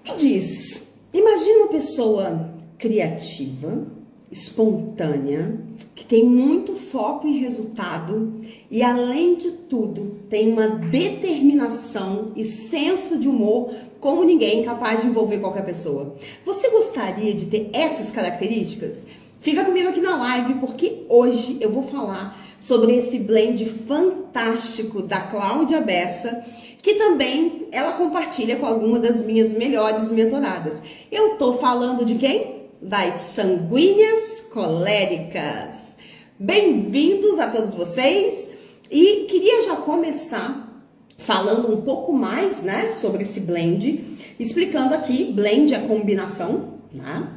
Me diz, imagina uma pessoa criativa, espontânea, que tem muito foco em resultado e, além de tudo, tem uma determinação e senso de humor como ninguém, capaz de envolver qualquer pessoa. Você gostaria de ter essas características? Fica comigo aqui na live, porque hoje eu vou falar sobre esse blend fantástico da Cláudia Bessa, que também ela compartilha com alguma das minhas melhores mentoradas. Eu tô falando de quem? Das sanguíneas coléricas. Bem-vindos a todos vocês, e queria já começar falando um pouco mais, né, sobre esse blend, explicando aqui, blend é combinação, né?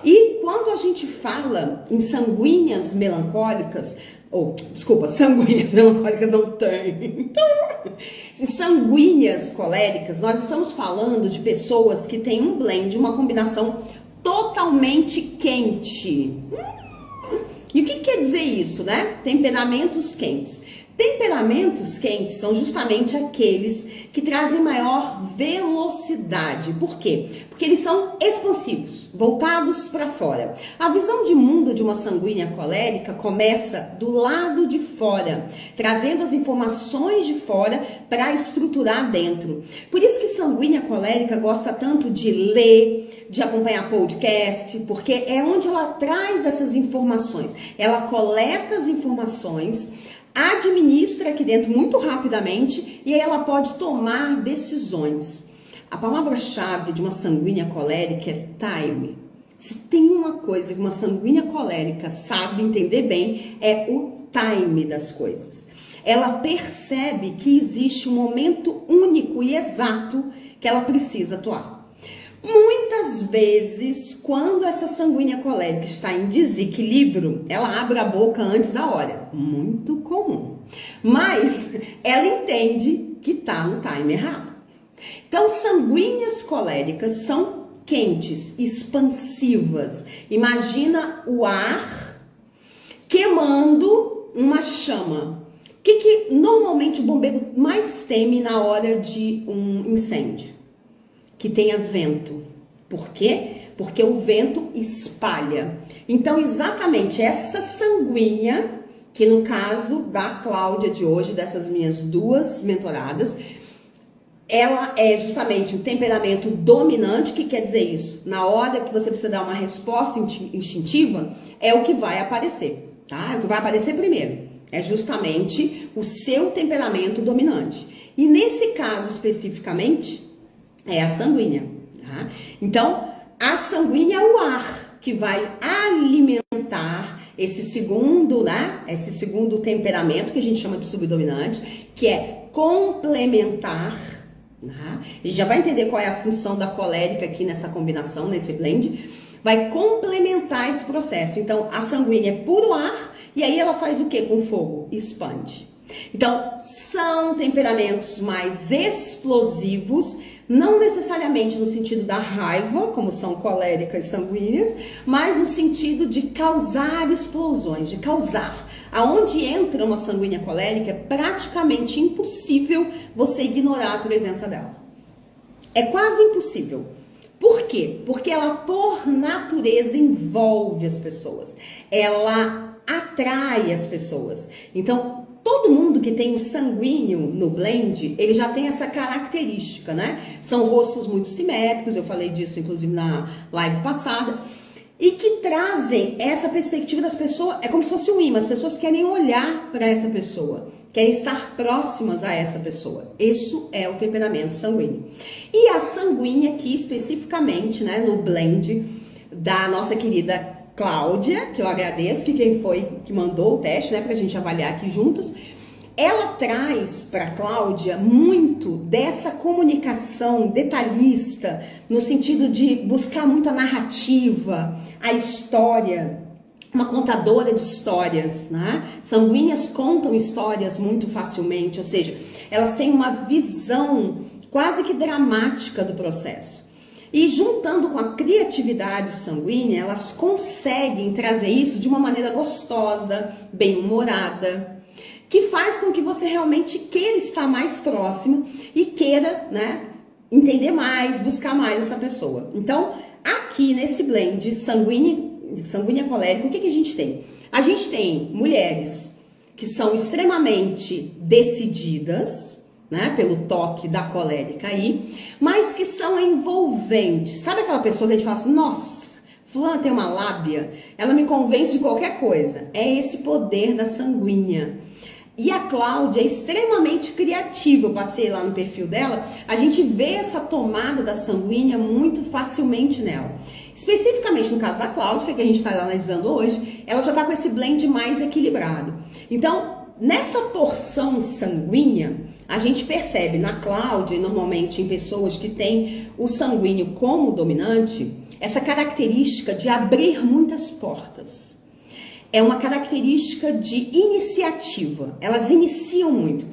E quando a gente fala em sanguíneas melancólicas, sanguíneas melancólicas não tem. Em sanguíneas coléricas, nós estamos falando de pessoas que têm um blend, uma combinação totalmente quente. E o que quer dizer isso, né? Temperamentos quentes. Temperamentos quentes são justamente aqueles que trazem maior velocidade. Por quê? Porque eles são expansivos, voltados para fora. A visão de mundo de uma sanguínea colérica começa do lado de fora, trazendo as informações de fora para estruturar dentro. Por isso que sanguínea colérica gosta tanto de ler, de acompanhar podcast, porque é onde ela traz essas informações. Ela coleta as informações, administra aqui dentro muito rapidamente e aí ela pode tomar decisões. A palavra-chave de uma sanguínea colérica é time. Se tem uma coisa que uma sanguínea colérica sabe entender bem, é o time das coisas. Ela percebe que existe um momento único e exato que ela precisa atuar. Muitas vezes, quando essa sanguínea colérica está em desequilíbrio, ela abre a boca antes da hora. Muito comum. Mas ela entende que está no time errado. Então, sanguíneas coléricas são quentes, expansivas. Imagina o ar queimando uma chama. O que normalmente o bombeiro mais teme na hora de um incêndio? Que tenha vento. Por quê? Porque o vento espalha. Então, exatamente essa sanguínea, que no caso da Cláudia de hoje, dessas minhas duas mentoradas, ela é justamente o temperamento dominante. O que quer dizer isso? Na hora que você precisa dar uma resposta instintiva, é o que vai aparecer, tá? É o que vai aparecer primeiro. É justamente o seu temperamento dominante. E nesse caso especificamente, é a sanguínea, tá? Então, a sanguínea é o ar que vai alimentar esse segundo, né? Esse segundo temperamento que a gente chama de subdominante, que é complementar, tá? A gente já vai entender qual é a função da colérica aqui nessa combinação, nesse blend. Vai complementar esse processo. Então, a sanguínea é puro ar e aí ela faz o que com o fogo? Expande. Então, são temperamentos mais explosivos, não necessariamente no sentido da raiva, como são coléricas e sanguíneas, mas no sentido de causar explosões, de causar. Aonde entra uma sanguínea colérica, é praticamente impossível você ignorar a presença dela. É quase impossível. Por quê? Porque ela, por natureza, envolve as pessoas. Ela atrai as pessoas. Então, todo mundo que tem o sanguíneo no blend, ele já tem essa característica, né? São rostos muito simétricos, eu falei disso inclusive na live passada, e que trazem essa perspectiva das pessoas, é como se fosse um imã, as pessoas querem olhar para essa pessoa, querem estar próximas a essa pessoa. Isso é o temperamento sanguíneo. E a sanguínea aqui especificamente, né, no blend da nossa querida Cláudia, que eu agradeço, que quem foi que mandou o teste, né, pra gente avaliar aqui juntos, ela traz para Cláudia muito dessa comunicação detalhista, no sentido de buscar muito a narrativa, a história, uma contadora de histórias, né? Sanguíneas contam histórias muito facilmente, ou seja, elas têm uma visão quase que dramática do processo. E juntando com a criatividade sanguínea, elas conseguem trazer isso de uma maneira gostosa, bem-humorada, que faz com que você realmente queira estar mais próximo e queira, né, entender mais, buscar mais essa pessoa. Então, aqui nesse blend sanguínea colérica, o que a gente tem? A gente tem mulheres que são extremamente decididas, né, pelo toque da colérica aí, mas que são envolventes. Sabe aquela pessoa que a gente fala assim, nossa, fulana tem uma lábia, ela me convence de qualquer coisa. É esse poder da sanguínea. E a Cláudia é extremamente criativa. Eu passei lá no perfil dela, a gente vê essa tomada da sanguínea muito facilmente nela. Especificamente no caso da Cláudia, que a gente está analisando hoje, ela já está com esse blend mais equilibrado. Então, nessa porção sanguínea, a gente percebe na Cláudia, e normalmente em pessoas que têm o sanguíneo como dominante, essa característica de abrir muitas portas. É uma característica de iniciativa. Elas iniciam muito.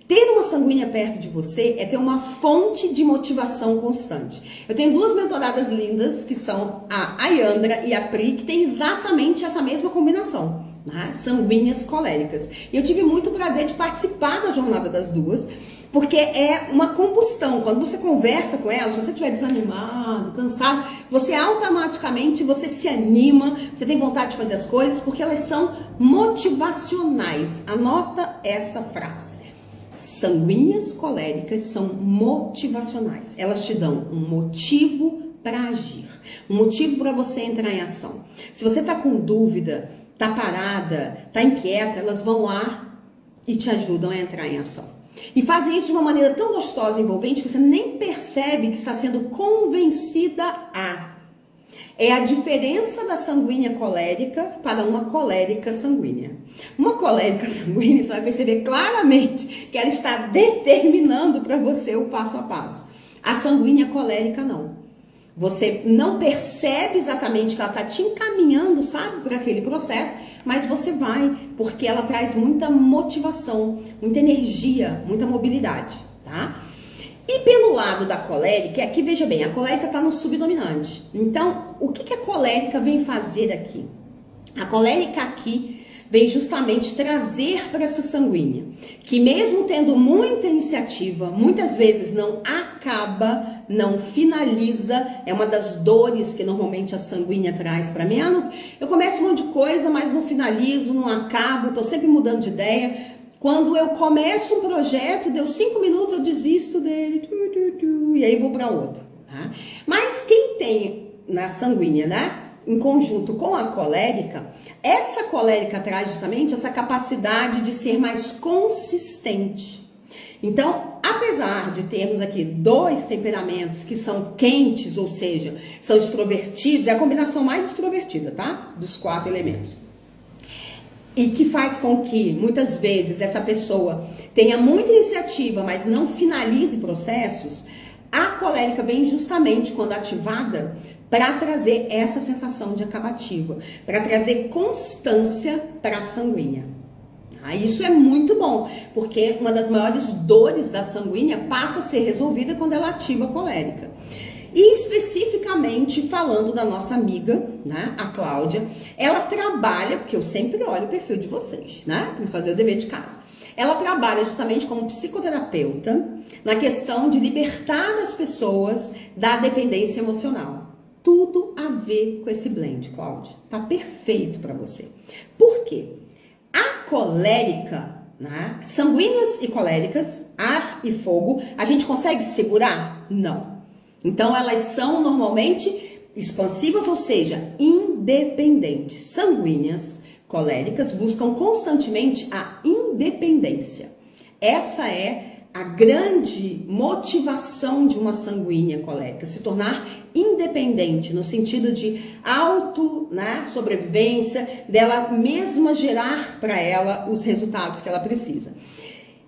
Ter uma sanguínea perto de você é ter uma fonte de motivação constante. Eu tenho duas mentoradas lindas, que são a Ayandra e a Pri, que tem exatamente essa mesma combinação, né? Sanguíneas coléricas. E eu tive muito prazer de participar da jornada das duas, porque é uma combustão. Quando você conversa com elas, se você estiver desanimado, cansado, você automaticamente você se anima, você tem vontade de fazer as coisas, porque elas são motivacionais. Anota essa frase. Sanguíneas coléricas são motivacionais. Elas te dão um motivo para agir, um motivo para você entrar em ação. Se você está com dúvida, está parada, está inquieta, elas vão lá e te ajudam a entrar em ação. E fazem isso de uma maneira tão gostosa e envolvente que você nem percebe que está sendo convencida a. É a diferença da sanguínea colérica para uma colérica sanguínea. Uma colérica sanguínea, você vai perceber claramente que ela está determinando para você o passo a passo. A sanguínea colérica não. Você não percebe exatamente que ela está te encaminhando, sabe, para aquele processo, mas você vai, porque ela traz muita motivação, muita energia, muita mobilidade, tá? E pelo lado da colérica, aqui veja bem, a colérica está no subdominante. Então, o que a colérica vem fazer aqui? A colérica aqui vem justamente trazer para essa sanguínea, que mesmo tendo muita iniciativa, muitas vezes não acaba, não finaliza, é uma das dores que normalmente a sanguínea traz para mim. Eu começo um monte de coisa, mas não finalizo, não acabo, estou sempre mudando de ideia. Quando eu começo um projeto, deu 5 minutos, eu desisto dele, e aí vou para outro, tá? Mas quem tem na sanguínea, né, em conjunto com a colérica, essa colérica traz justamente essa capacidade de ser mais consistente. Então, apesar de termos aqui dois temperamentos que são quentes, ou seja, são extrovertidos, é a combinação mais extrovertida, tá? Dos 4 elementos. E que faz com que, muitas vezes, essa pessoa tenha muita iniciativa, mas não finalize processos, a colérica vem justamente, quando ativada, para trazer essa sensação de acabativa, para trazer constância para a sanguínea. Isso é muito bom, porque uma das maiores dores da sanguínea passa a ser resolvida quando ela ativa a colérica. E especificamente falando da nossa amiga, né, a Cláudia, ela trabalha, porque eu sempre olho o perfil de vocês, né, para fazer o dever de casa. Ela trabalha justamente como psicoterapeuta na questão de libertar as pessoas da dependência emocional. Tudo a ver com esse blend, Cláudia. Tá perfeito para você. Por quê? A colérica, né, sanguíneas e coléricas, ar e fogo, a gente consegue segurar? Não. Então, elas são normalmente expansivas, ou seja, independentes. Sanguíneas, coléricas, buscam constantemente a independência. Essa é a grande motivação de uma sanguínea colérica, se tornar independente, no sentido de sobrevivência, dela mesma gerar para ela os resultados que ela precisa.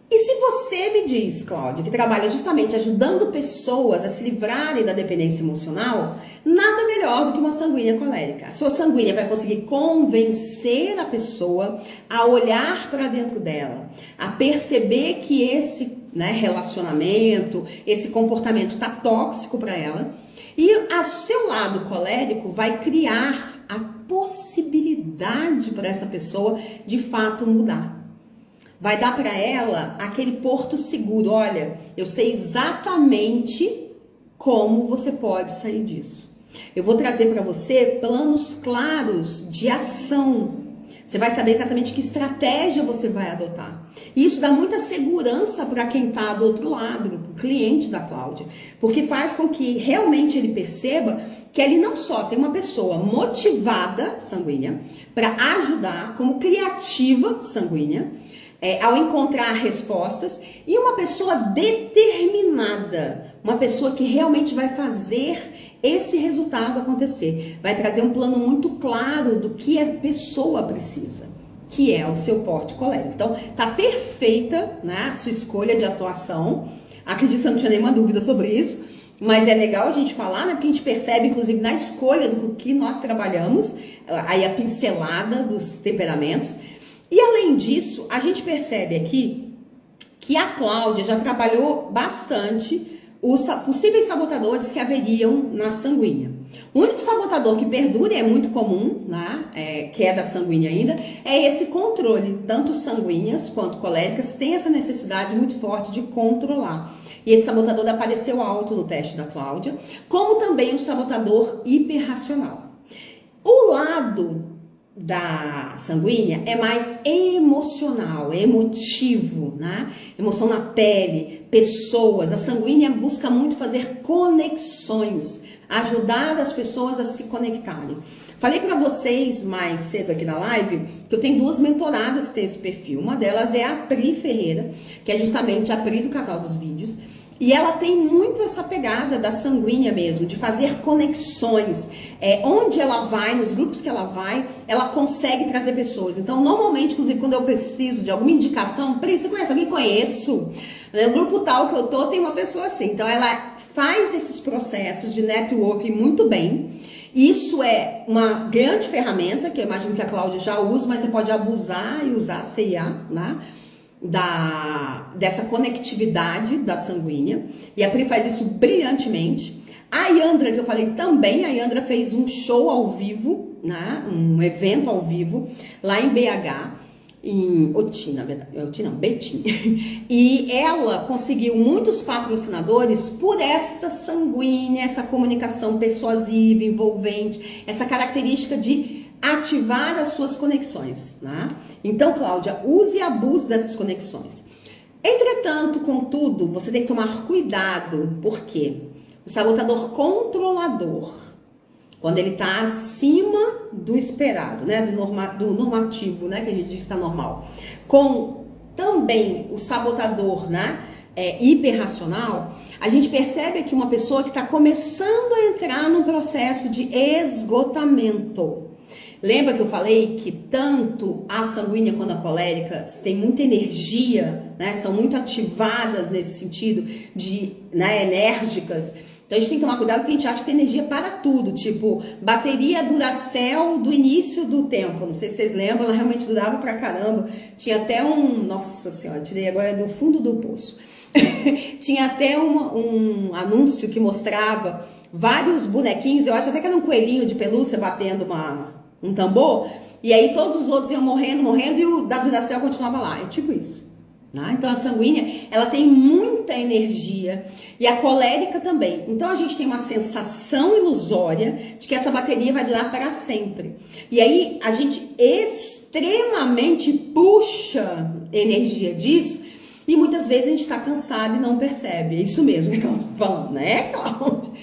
E se você me diz, Cláudia, que trabalha justamente ajudando pessoas a se livrarem da dependência emocional, nada melhor do que uma sanguínea colérica. A sua sanguínea vai conseguir convencer a pessoa a olhar para dentro dela, a perceber que esse relacionamento, esse comportamento está tóxico para ela, e a seu lado colérico vai criar a possibilidade para essa pessoa de fato mudar. Vai dar para ela aquele porto seguro. Olha, eu sei exatamente como você pode sair disso. Eu vou trazer para você planos claros de ação. Você vai saber exatamente que estratégia você vai adotar. E isso dá muita segurança para quem está do outro lado, para o cliente da Cláudia. Porque faz com que realmente ele perceba que ele não só tem uma pessoa motivada, sanguínea, para ajudar, como criativa, sanguínea, ao encontrar respostas, e uma pessoa determinada, uma pessoa que realmente vai fazer esse resultado acontecer, vai trazer um plano muito claro do que a pessoa precisa, que é o seu porte colérico. Então, tá perfeita, né, a sua escolha de atuação. Acredito que você não tinha nenhuma dúvida sobre isso, mas é legal a gente falar, né, porque a gente percebe, inclusive, na escolha do que nós trabalhamos, aí a pincelada dos temperamentos. E além disso, a gente percebe aqui que a Cláudia já trabalhou bastante os possíveis sabotadores que haveriam na sanguínea. O único sabotador que perdura, é muito comum, né, que é da sanguínea ainda, é esse controle. Tanto sanguíneas quanto coléricas têm essa necessidade muito forte de controlar. E esse sabotador apareceu alto no teste da Cláudia, como também o sabotador hiperracional. O lado da sanguínea é mais emocional, é emotivo, né? Emoção na pele, pessoas. A sanguínea busca muito fazer conexões, ajudar as pessoas a se conectarem. Falei para vocês mais cedo aqui na live que eu tenho duas mentoradas que têm esse perfil. Uma delas é a Pri Ferreira, que é justamente a Pri do Casal dos Vídeos. E ela tem muito essa pegada da sanguínea mesmo, de fazer conexões. Onde ela vai, nos grupos que ela vai, ela consegue trazer pessoas. Então, normalmente, inclusive, quando eu preciso de alguma indicação, Pri, você conhece alguém? Conheço. No grupo tal que eu tô, tem uma pessoa assim. Então, ela faz esses processos de networking muito bem. Isso é uma grande ferramenta, que eu imagino que a Cláudia já usa, mas você pode abusar e usar a CIA, né? Dessa conectividade da sanguínea, e a Pri faz isso brilhantemente. A Yandra, que eu falei também, a Yandra fez um show ao vivo, né? Um evento ao vivo lá em BH, em Oti, na verdade, Oti não, Betim. E ela conseguiu muitos patrocinadores por esta sanguínea, essa comunicação persuasiva, envolvente, essa característica de ativar as suas conexões, né? Então, Cláudia, use e abuse dessas conexões. Entretanto, contudo, você tem que tomar cuidado, porque o sabotador controlador, quando ele está acima do esperado, né, do normativo, né, que a gente diz que está normal, com também o sabotador, né, hiperracional, a gente percebe aqui uma pessoa que está começando a entrar num processo de esgotamento. Lembra que eu falei que tanto a sanguínea quanto a colérica têm muita energia, né? São muito ativadas nesse sentido de, né, enérgicas. Então a gente tem que tomar cuidado porque a gente acha que tem energia para tudo, tipo bateria Duracell do início do tempo. Não sei se vocês lembram, ela realmente durava pra caramba. Tinha até nossa senhora, tirei agora do fundo do poço. Tinha até um anúncio que mostrava vários bonequinhos, eu acho até que era um coelhinho de pelúcia batendo um tambor, e aí todos os outros iam morrendo, e o da Duracell continuava lá. É tipo isso, né? Então a sanguínea, ela tem muita energia, e a colérica também. Então a gente tem uma sensação ilusória de que essa bateria vai durar para sempre. E aí a gente extremamente puxa energia disso, e muitas vezes a gente está cansado e não percebe. É isso mesmo que Cláudia está falando, né, Cláudia?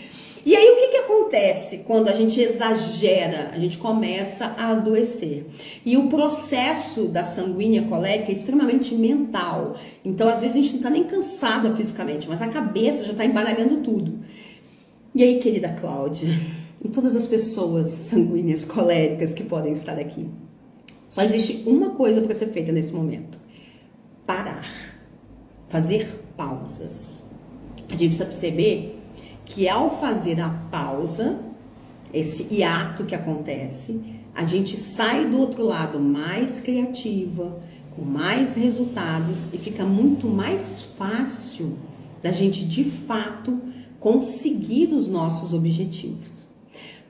E aí, o que acontece quando a gente exagera? A gente começa a adoecer. E o processo da sanguínea colérica é extremamente mental. Então, às vezes, a gente não está nem cansada fisicamente, mas a cabeça já está embaralhando tudo. E aí, querida Cláudia, e todas as pessoas sanguíneas coléricas que podem estar aqui, só existe uma coisa para ser feita nesse momento: parar, fazer pausas. A gente precisa perceber que ao fazer a pausa, esse hiato que acontece, a gente sai do outro lado mais criativa, com mais resultados, e fica muito mais fácil da gente de fato conseguir os nossos objetivos.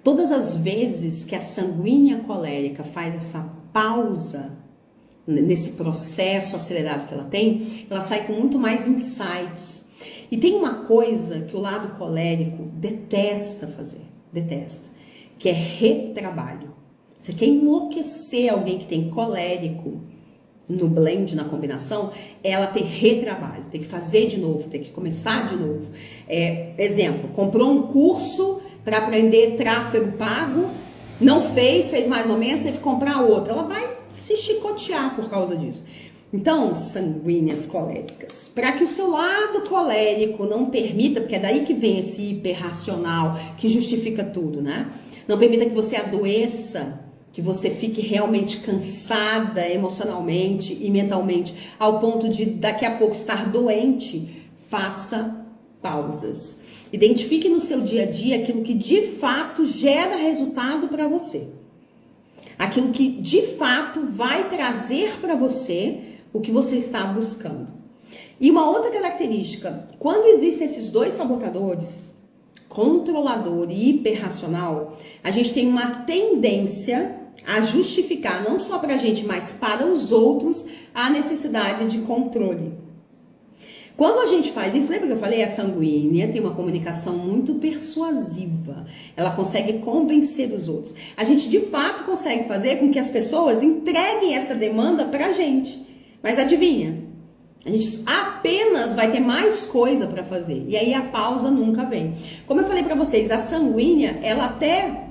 Todas as vezes que a sanguínea colérica faz essa pausa nesse processo acelerado que ela tem, ela sai com muito mais insights. E tem uma coisa que o lado colérico detesta fazer, detesta, que é retrabalho. Você quer enlouquecer alguém que tem colérico no blend, na combinação, ela tem retrabalho, tem que fazer de novo, tem que começar de novo. Exemplo, comprou um curso para aprender tráfego pago, não fez mais ou menos, teve que comprar outro. Ela vai se chicotear por causa disso. Então, sanguíneas coléricas, para que o seu lado colérico não permita, porque é daí que vem esse hiperracional que justifica tudo, né? Não permita que você adoeça, que você fique realmente cansada emocionalmente e mentalmente, ao ponto de daqui a pouco estar doente, faça pausas. Identifique no seu dia a dia aquilo que de fato gera resultado para você. Aquilo que de fato vai trazer para você o que você está buscando. E uma outra característica, quando existem esses dois sabotadores, controlador e hiperracional, a gente tem uma tendência a justificar, não só para a gente, mas para os outros, a necessidade de controle. Quando a gente faz isso, lembra que eu falei? A sanguínea tem uma comunicação muito persuasiva. Ela consegue convencer os outros. A gente, de fato, consegue fazer com que as pessoas entreguem essa demanda pra gente. Mas adivinha? A gente apenas vai ter mais coisa para fazer. E aí a pausa nunca vem. Como eu falei para vocês, a sanguínea, ela até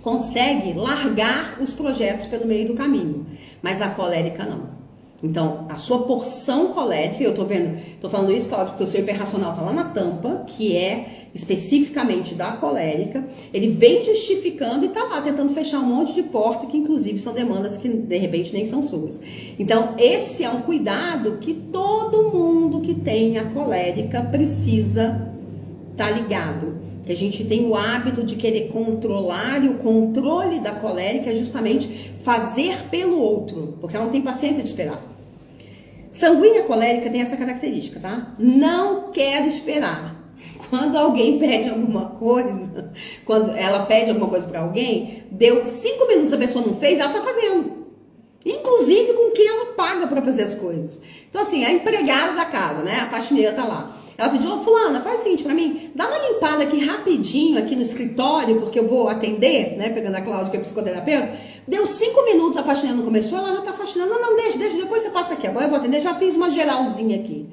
consegue largar os projetos pelo meio do caminho. Mas a colérica não. Então, a sua porção colérica, eu tô falando isso, Cláudio, porque o seu hiperracional tá lá na tampa, que é especificamente da colérica, ele vem justificando e tá lá tentando fechar um monte de porta, que inclusive são demandas que de repente nem são suas. Então, esse é um cuidado que todo mundo que tem a colérica precisa tá ligado. Que a gente tem o hábito de querer controlar, e o controle da colérica é justamente fazer pelo outro, porque ela não tem paciência de esperar. Sanguínea colérica tem essa característica, tá? Não quero esperar. Quando alguém pede alguma coisa, quando ela pede alguma coisa para alguém, deu 5 minutos, a pessoa não fez, ela tá fazendo. Inclusive com quem ela paga para fazer as coisas. Então assim, a empregada da casa, né? A faxineira tá lá. Ela pediu, ô fulana, faz o seguinte pra mim, dá uma limpada aqui rapidinho, aqui no escritório, porque eu vou atender, né, pegando a Cláudia, que é psicoterapeuta. Deu 5 minutos, a faxineira não começou, ela já tá faxinando. Não, deixa, depois você passa aqui, agora eu vou atender, já fiz uma geralzinha aqui.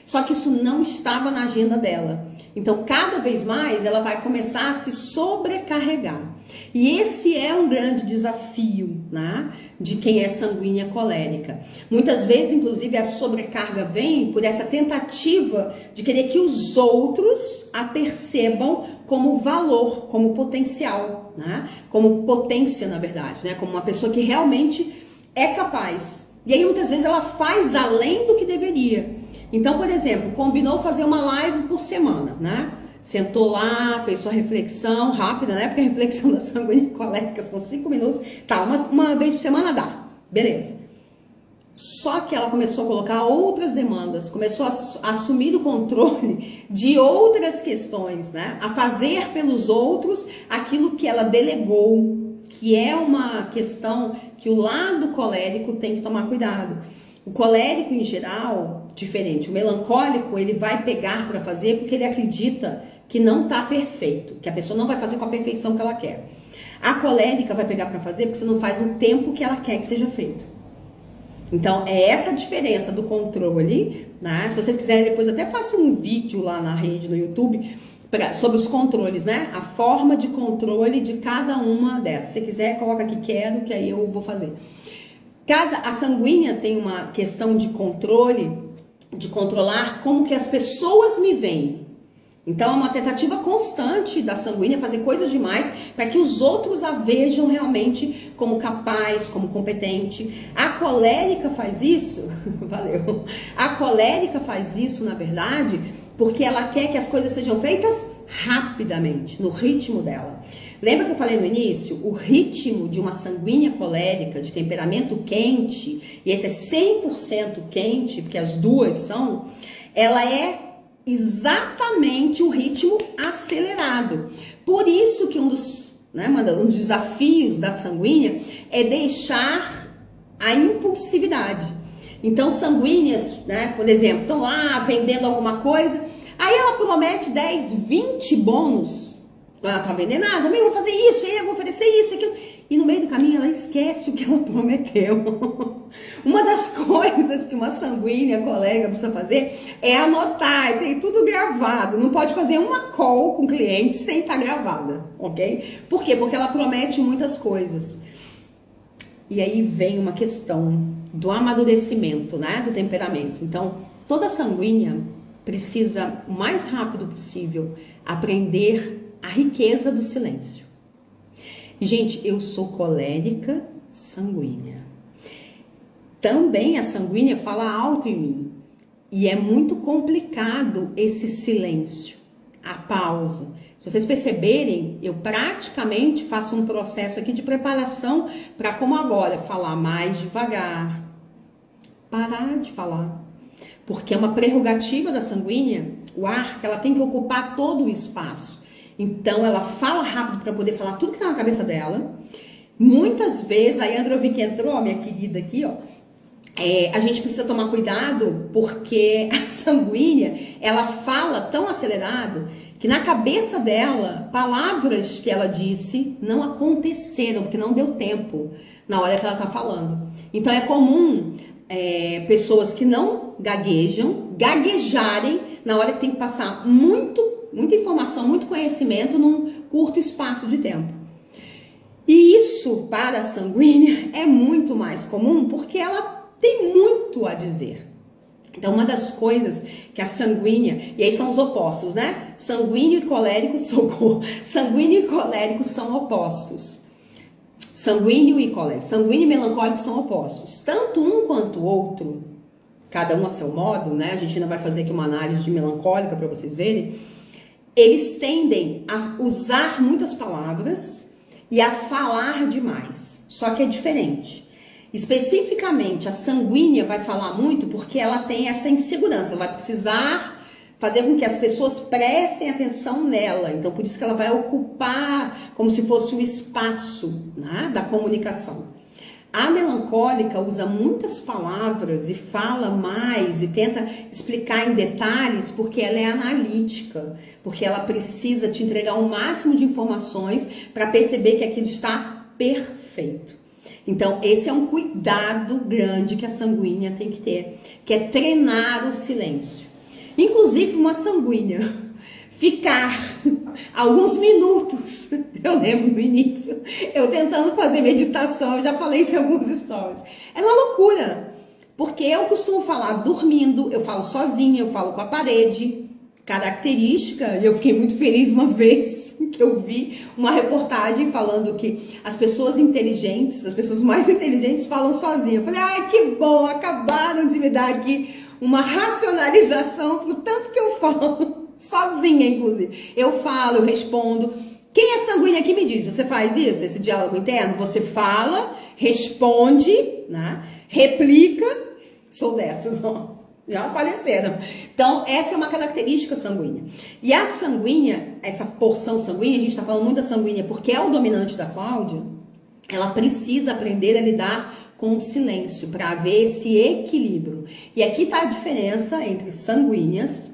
Só que isso não estava na agenda dela. Então, cada vez mais, ela vai começar a se sobrecarregar. E esse é um grande desafio, né, de quem é sanguínea colérica. Muitas vezes, inclusive, a sobrecarga vem por essa tentativa de querer que os outros a percebam como valor, como potencial, né, como potência, na verdade, né, como uma pessoa que realmente é capaz. E aí, muitas vezes, ela faz além do que deveria. Então, por exemplo, combinou fazer uma live por semana, né? Sentou lá, fez sua reflexão rápida, né? Porque a reflexão da sanguínea colérica são 5 minutos. Tá, uma vez por semana dá. Beleza. Só que ela começou a colocar outras demandas, começou a assumir o controle de outras questões, né? A fazer pelos outros aquilo que ela delegou, que é uma questão que o lado colérico tem que tomar cuidado. O colérico, em geral, diferente. O melancólico, ele vai pegar para fazer porque ele acredita que não está perfeito, que a pessoa não vai fazer com a perfeição que ela quer. A colérica vai pegar para fazer porque você não faz no tempo que ela quer que seja feito. Então, é essa a diferença do controle, né? Se vocês quiserem, depois eu até faço um vídeo lá na rede, no YouTube, sobre os controles, né? A forma de controle de cada uma dessas. Se você quiser, coloca aqui quero, que aí eu vou fazer. A sanguínea tem uma questão de controle, de controlar como que as pessoas me veem. Então, é uma tentativa constante da sanguínea fazer coisas demais para que os outros a vejam realmente como capaz, como competente. A colérica faz isso, valeu. A colérica faz isso, na verdade, porque ela quer que as coisas sejam feitas rapidamente, no ritmo dela. Lembra que eu falei no início? O ritmo de uma sanguínea colérica, de temperamento quente, e esse é 100% quente, porque as duas são, ela é exatamente o ritmo acelerado. Por isso que um dos desafios da sanguínea é deixar a impulsividade. Então, sanguíneas, né, por exemplo, estão lá vendendo alguma coisa, Aí ela promete 10, 20 bônus. Ela tá envenenada, eu vou fazer isso, eu vou oferecer isso, aquilo. E no meio do caminho ela esquece o que ela prometeu. Uma das coisas que uma sanguínea colega precisa fazer é anotar, tem tudo gravado. Não pode fazer uma call com o cliente sem estar gravada, ok? Por quê? Porque ela promete muitas coisas. E aí vem uma questão do amadurecimento, né? Do temperamento. Então, toda sanguínea precisa, o mais rápido possível, aprender a riqueza do silêncio. Gente, eu sou colérica sanguínea. Também a sanguínea fala alto em mim. E é muito complicado esse silêncio, a pausa. Se vocês perceberem, eu praticamente faço um processo aqui de preparação para, como agora, falar mais devagar, parar de falar. Porque é uma prerrogativa da sanguínea, o ar, que ela tem que ocupar todo o espaço. Então, ela fala rápido para poder falar tudo que tá na cabeça dela. Muitas vezes, aí a Andra, eu vi que entrou, minha querida aqui, ó. A gente precisa tomar cuidado porque a sanguínea, ela fala tão acelerado que na cabeça dela, palavras que ela disse não aconteceram, porque não deu tempo na hora que ela tá falando. Então, é comum pessoas que não gaguejam, gaguejarem na hora que tem que passar muita informação, muito conhecimento num curto espaço de tempo. E isso, para a sanguínea, é muito mais comum porque ela tem muito a dizer. Então, uma das coisas que a sanguínea, e aí são os opostos, né? Sanguíneo e colérico, socorro. Sanguíneo e colérico são opostos. Sanguíneo e colérico. Sanguíneo e melancólico são opostos. Tanto um quanto o outro, cada um a seu modo, né? A gente ainda vai fazer aqui uma análise de melancólica para vocês verem. Eles tendem a usar muitas palavras e a falar demais. Só que é diferente. Especificamente, a sanguínea vai falar muito porque ela tem essa insegurança. Ela vai precisar fazer com que as pessoas prestem atenção nela. Então, por isso que ela vai ocupar como se fosse o espaço, né, da comunicação. A melancólica usa muitas palavras e fala mais e tenta explicar em detalhes porque ela é analítica, porque ela precisa te entregar o máximo de informações para perceber que aquilo está perfeito. Então, esse é um cuidado grande que a sanguínea tem que ter, que é treinar o silêncio. Inclusive, uma sanguínea ficar alguns minutos, eu lembro no início, eu tentando fazer meditação, eu já falei isso em alguns stories. É uma loucura, porque eu costumo falar dormindo, eu falo sozinha, eu falo com a parede. Característica, e eu fiquei muito feliz uma vez que eu vi uma reportagem falando que as pessoas inteligentes, as pessoas mais inteligentes falam sozinhas. Eu falei, ai, que bom, acabaram de me dar aqui uma racionalização pro tanto que eu falo, sozinha, inclusive. Eu falo, eu respondo. Quem é sanguínea aqui me diz, você faz isso, esse diálogo interno? Você fala, responde, né? Replica, sou dessas, ó. Já apareceram. Então, essa é uma característica sanguínea. E a sanguínea, essa porção sanguínea, a gente está falando muito da sanguínea porque é o dominante da Cláudia, ela precisa aprender a lidar com o silêncio para haver esse equilíbrio. E aqui está a diferença entre sanguíneas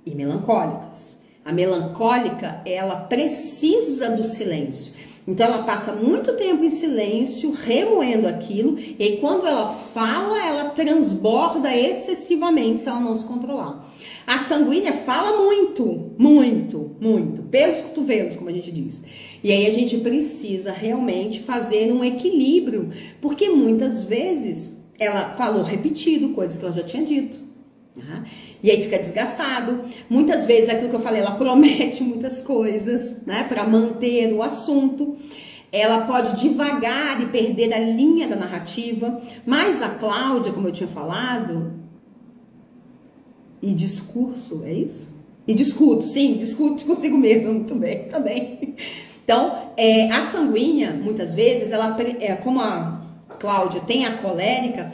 e melancólicas. A melancólica, ela precisa do silêncio. Então, ela passa muito tempo em silêncio, remoendo aquilo, e aí, quando ela fala, ela transborda excessivamente se ela não se controlar. A sanguínea fala muito, muito, muito, pelos cotovelos, como a gente diz. E aí, a gente precisa realmente fazer um equilíbrio, porque muitas vezes ela falou repetido, coisa que ela já tinha dito. Tá? E aí fica desgastado. Muitas vezes, aquilo que eu falei, ela promete muitas coisas, né, para manter o assunto. Ela pode divagar e perder a linha da narrativa. Mas a Cláudia, como eu tinha falado, e discurso, é isso? E discuto, sim, discuto consigo mesma, muito bem, também. Então, a sanguínea, muitas vezes, ela, como a Cláudia tem a colérica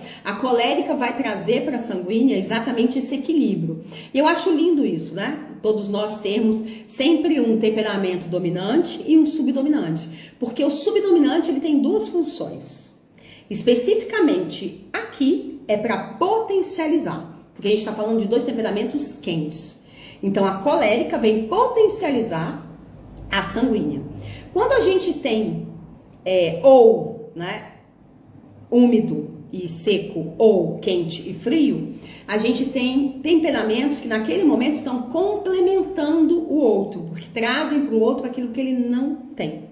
vai trazer para a sanguínea exatamente esse equilíbrio. E eu acho lindo isso, né? Todos nós temos sempre um temperamento dominante e um subdominante. Porque o subdominante, ele tem duas funções. Especificamente aqui é para potencializar. Porque a gente está falando de dois temperamentos quentes. Então, a colérica vem potencializar a sanguínea. Quando a gente tem úmido e seco ou quente e frio, a gente tem temperamentos que naquele momento estão complementando o outro, porque trazem para o outro aquilo que ele não tem.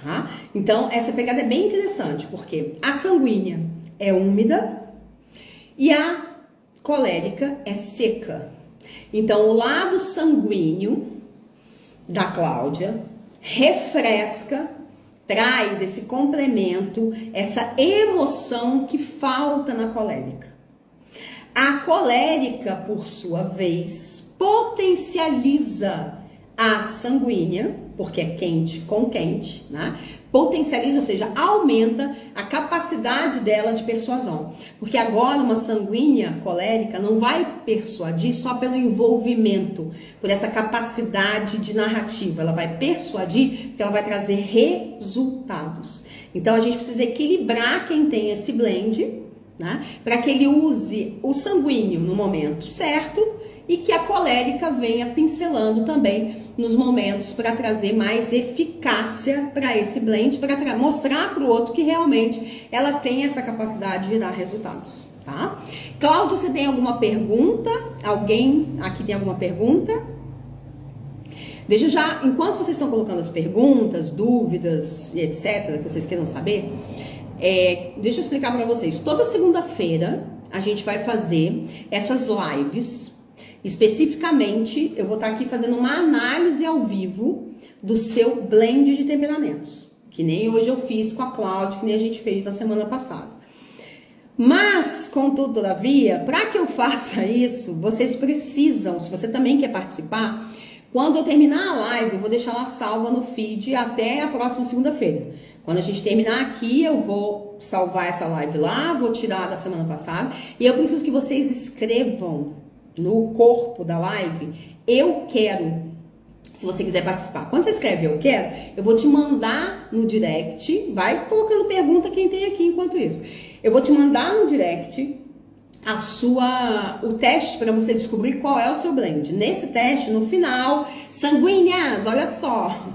Tá? Então, essa pegada é bem interessante, porque a sanguínea é úmida e a colérica é seca. Então, o lado sanguíneo da Cláudia refresca, traz esse complemento, essa emoção que falta na colérica. A colérica, por sua vez, potencializa a sanguínea, porque é quente com quente, né? Potencializa, ou seja, aumenta a capacidade dela de persuasão. Porque agora uma sanguínea colérica não vai persuadir só pelo envolvimento, por essa capacidade de narrativa. Ela vai persuadir porque ela vai trazer resultados. Então a gente precisa equilibrar quem tem esse blend, né? Para que ele use o sanguíneo no momento certo e que a colérica venha pincelando também nos momentos para trazer mais eficácia para esse blend, para mostrar para o outro que realmente ela tem essa capacidade de dar resultados, tá? Cláudia, você tem alguma pergunta? Alguém aqui tem alguma pergunta? Deixa eu já, enquanto vocês estão colocando as perguntas, dúvidas e etc, que vocês queiram saber, deixa eu explicar para vocês. Toda segunda-feira a gente vai fazer essas lives. Especificamente, eu vou estar aqui fazendo uma análise ao vivo do seu blend de temperamentos, que nem hoje eu fiz com a Cláudia, que nem a gente fez na semana passada. Mas, contudo, todavia, para que eu faça isso, vocês precisam, se você também quer participar, quando eu terminar a live, eu vou deixar ela salva no feed até a próxima segunda-feira. Quando a gente terminar aqui, eu vou salvar essa live lá, vou tirar da semana passada, e eu preciso que vocês escrevam no corpo da live, eu quero, se você quiser participar. Quando você escreve eu quero, eu vou te mandar no direct, vai colocando pergunta quem tem aqui enquanto isso. Eu vou te mandar no direct o teste para você descobrir qual é o seu blend. Nesse teste, no final, sanguíneas, olha só,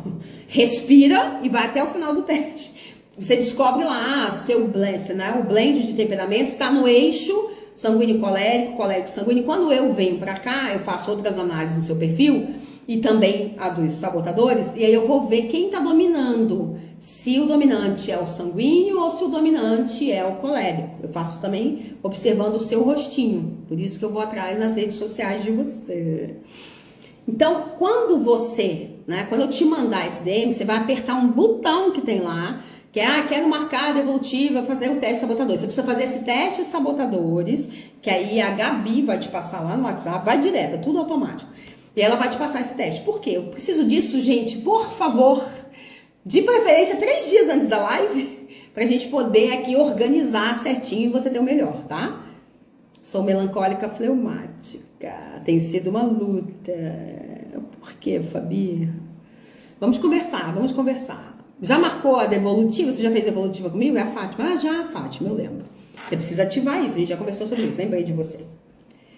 respira e vai até o final do teste. Você descobre lá seu blend, né? O blend de temperamentos está no eixo sanguíneo colérico, colérico sanguíneo. Quando eu venho para cá, eu faço outras análises no seu perfil e também a dos sabotadores, e aí eu vou ver quem está dominando, se o dominante é o sanguíneo ou se o dominante é o colérico. Eu faço também observando o seu rostinho, por isso que eu vou atrás nas redes sociais de você. Então, quando eu te mandar esse DM, você vai apertar um botão que tem lá, que é, quero marcar a devolutiva, fazer o teste de sabotadores. Você precisa fazer esse teste de sabotadores, que aí a Gabi vai te passar lá no WhatsApp, vai direto, é tudo automático. E ela vai te passar esse teste. Por quê? Eu preciso disso, gente, por favor, de preferência 3 dias antes da live, pra gente poder aqui organizar certinho e você ter o melhor, tá? Sou melancólica fleumática, tem sido uma luta. Por quê, Fabi? Vamos conversar. Já marcou a devolutiva? Você já fez a devolutiva comigo? É a Fátima? Ah, já, Fátima, eu lembro. Você precisa ativar isso, a gente já conversou sobre isso, lembrei de você.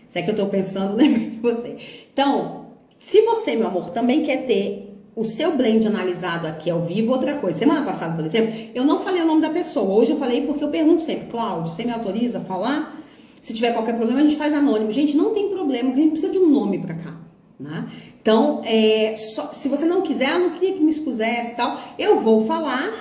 Se é que eu tô pensando, lembrei de você. Então, se você, meu amor, também quer ter o seu blend analisado aqui ao vivo, outra coisa. Semana passada, por exemplo, eu não falei o nome da pessoa. Hoje eu falei porque eu pergunto sempre, Cláudio, você me autoriza a falar? Se tiver qualquer problema, a gente faz anônimo. Gente, não tem problema, porque a gente precisa de um nome pra cá, né? Então, se você não quiser, eu não queria que me expusesse e tal, eu vou falar,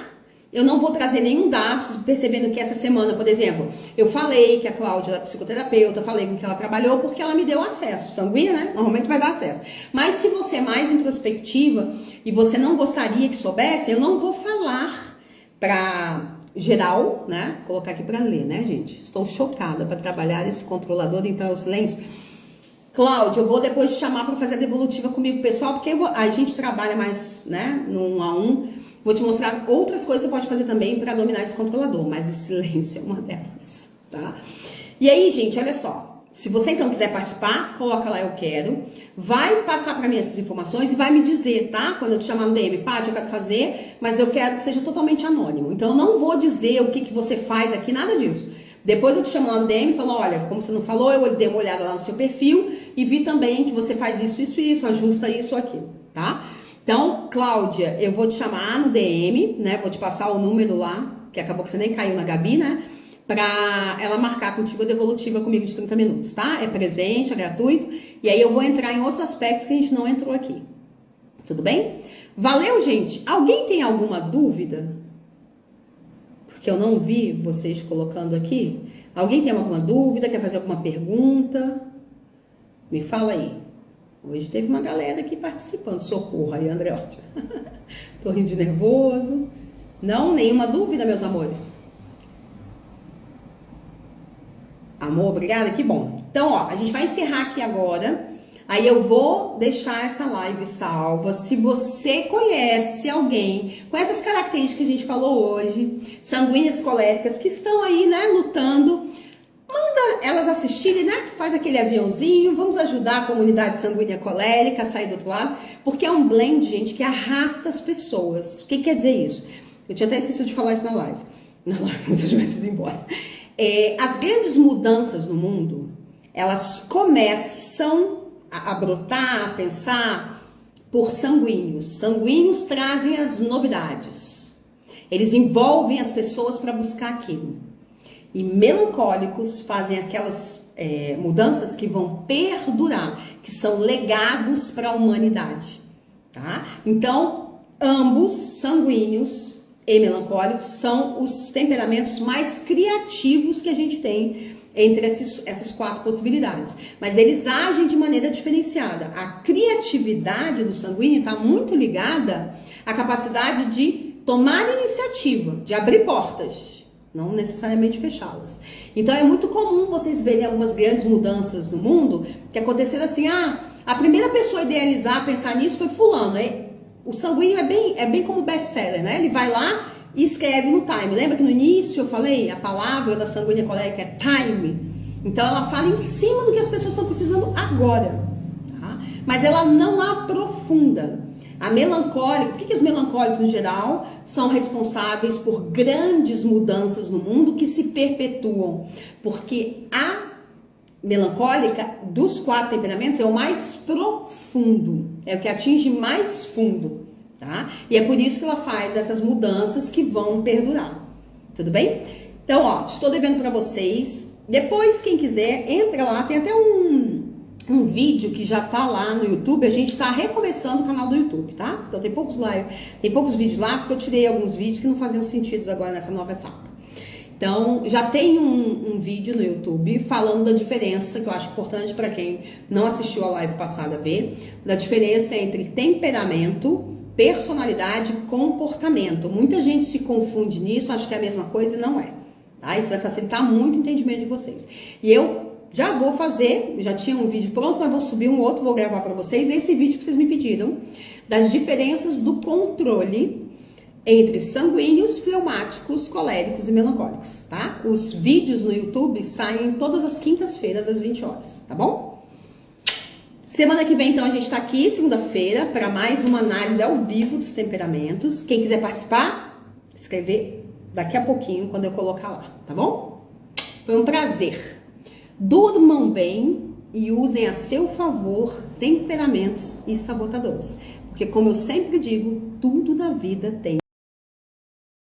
eu não vou trazer nenhum dado, percebendo que essa semana, por exemplo, eu falei que a Cláudia é psicoterapeuta, falei com que ela trabalhou, porque ela me deu acesso. Sanguínea, né? Normalmente vai dar acesso. Mas se você é mais introspectiva e você não gostaria que soubesse, eu não vou falar pra geral, né? Vou colocar aqui pra ler, né, gente? Estou chocada para trabalhar esse controlador, então é o silêncio. Cláudia, eu vou depois te chamar para fazer a devolutiva comigo, pessoal, porque a gente trabalha mais, né, no 1 a 1. Vou te mostrar outras coisas que você pode fazer também para dominar esse controlador, mas o silêncio é uma delas, tá? E aí, gente, olha só. Se você então quiser participar, coloca lá eu quero. Vai passar para mim essas informações e vai me dizer, tá? Quando eu te chamar no DM, Paty, eu quero fazer, mas eu quero que seja totalmente anônimo. Então eu não vou dizer o que você faz aqui, nada disso. Depois eu te chamo lá no DM e falo, olha, como você não falou, eu dei uma olhada lá no seu perfil e vi também que você faz isso, isso e isso, ajusta isso aqui, tá? Então, Cláudia, eu vou te chamar no DM, né? Vou te passar o número lá, que acabou que você nem caiu na Gabi, né? Pra ela marcar contigo a devolutiva comigo de 30 minutos, tá? É presente, é gratuito. E aí eu vou entrar em outros aspectos que a gente não entrou aqui. Tudo bem? Valeu, gente? Alguém tem alguma dúvida? Porque eu não vi vocês colocando aqui. Alguém tem alguma dúvida? Quer fazer alguma pergunta? Me fala aí. Hoje teve uma galera aqui participando. Socorro aí, André. Ótimo. Tô rindo de nervoso. Não? Nenhuma dúvida, meus amores? Amor, obrigada, que bom. Então, ó, a gente vai encerrar aqui agora. Aí eu vou deixar essa live salva. Se você conhece alguém com essas características que a gente falou hoje, sanguíneas coléricas, que estão aí, né, lutando, manda elas assistirem, né? Faz aquele aviãozinho, vamos ajudar a comunidade sanguínea colérica a sair do outro lado, porque é um blend, gente, que arrasta as pessoas. O que quer dizer isso? Eu tinha até esquecido de falar isso na live. Na live, se eu tivesse ido embora. As grandes mudanças no mundo, elas começam a brotar, a pensar por sanguíneos. Sanguíneos trazem as novidades. Eles envolvem as pessoas para buscar aquilo. E melancólicos fazem aquelas mudanças que vão perdurar, que são legados para a humanidade. Tá? Então, ambos, sanguíneos e melancólicos, são os temperamentos mais criativos que a gente tem entre essas 4 possibilidades. Mas eles agem de maneira diferenciada. A criatividade do sanguíneo está muito ligada à capacidade de tomar iniciativa, de abrir portas, não necessariamente fechá-las. Então é muito comum vocês verem algumas grandes mudanças no mundo que aconteceram assim, a primeira pessoa a idealizar, a pensar nisso foi fulano, O sanguíneo é bem como best-seller, né? Ele vai lá e escreve no time. Lembra que no início eu falei? A palavra da sanguínea colérica é time. Então ela fala em cima do que as pessoas estão precisando agora. Tá? Mas ela não aprofunda. A melancólica, por que os melancólicos em geral são responsáveis por grandes mudanças no mundo que se perpetuam? Porque a melancólica dos 4 temperamentos é o mais profundo, é o que atinge mais fundo, tá? E é por isso que ela faz essas mudanças que vão perdurar, tudo bem? Então, ó, estou devendo para vocês. Depois, quem quiser, entra lá, tem até um vídeo que já tá lá no YouTube. A gente tá recomeçando o canal do YouTube, tá? Então tem poucos vídeos lá, porque eu tirei alguns vídeos que não faziam sentido agora nessa nova etapa. Então, já tem um vídeo no YouTube falando da diferença, que eu acho importante para quem não assistiu a live passada ver, da diferença entre temperamento, personalidade e comportamento. Muita gente se confunde nisso, acha que é a mesma coisa e não é. Tá? Isso vai facilitar muito o entendimento de vocês. E eu já vou fazer, já tinha um vídeo pronto, mas vou subir um outro, vou gravar para vocês, esse vídeo que vocês me pediram, das diferenças do controle entre sanguíneos, fleumáticos, coléricos e melancólicos, tá? Os vídeos no YouTube saem todas as quintas-feiras às 20 horas, tá bom? Semana que vem, então, a gente tá aqui, segunda-feira, para mais uma análise ao vivo dos temperamentos. Quem quiser participar, escrever daqui a pouquinho, quando eu colocar lá, tá bom? Foi um prazer. Durmam bem e usem a seu favor temperamentos e sabotadores. Porque, como eu sempre digo, tudo na vida tem